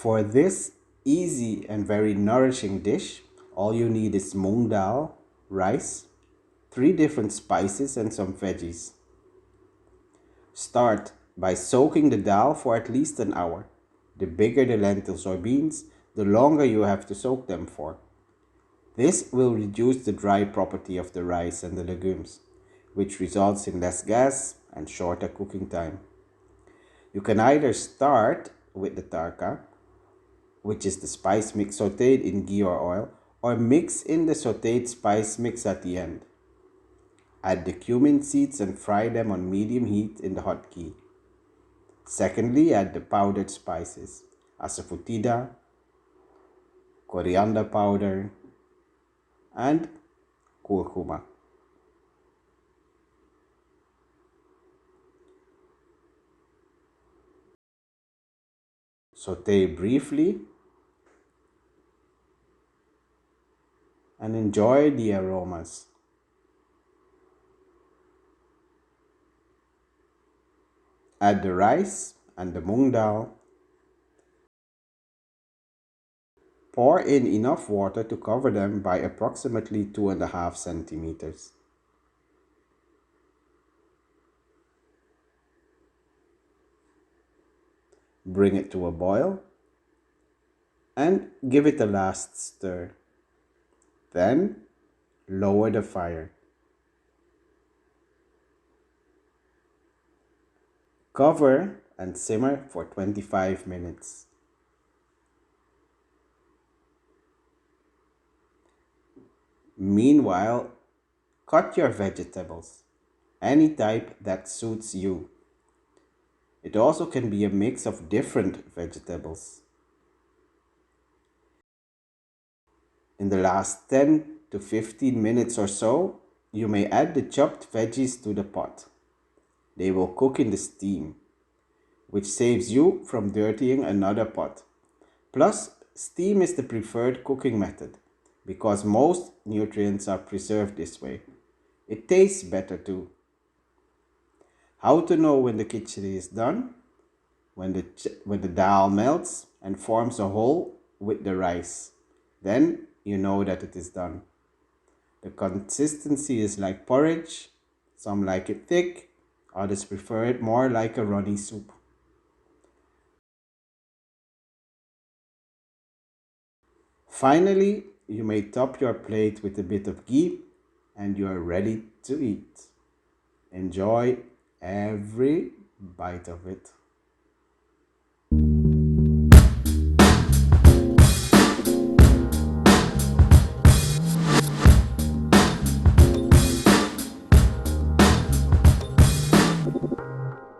For this easy and very nourishing dish, all you need is Moong Dhal, rice, 3 different spices and some veggies. Start by soaking the dal for at least an hour. The bigger the lentils or beans, the longer you have to soak them for. This will reduce the dry property of the rice and the legumes, which results in less gas and shorter cooking time. You can either start with the tarka, which is the spice mix sautéed in ghee or oil, or mix in the sautéed spice mix at the end. Add the cumin seeds and fry them on medium heat in the hot ghee. Secondly, add the powdered spices, Asafoetida, Coriander Powder, and Curcuma. Sauté briefly and enjoy the aromas. Add the rice and the moong dal. Pour in enough water to cover them by approximately 2.5 centimeters. Bring it to a boil and give it a last stir. Then lower the fire. Cover and simmer for 25 minutes. Meanwhile, cut your vegetables, any type that suits you. It also can be a mix of different vegetables. In the last 10 to 15 minutes or so, you may add the chopped veggies to the pot. They will cook in the steam, which saves you from dirtying another pot. Plus, steam is the preferred cooking method because most nutrients are preserved this way. It tastes better too. How to know when the kitchari is done? When the dal melts and forms a hole with the rice. Then you know that it is done. The consistency is like porridge. Some like it thick, others prefer it more like a runny soup. Finally, you may top your plate with a bit of ghee and you are ready to eat. Enjoy every bite of it.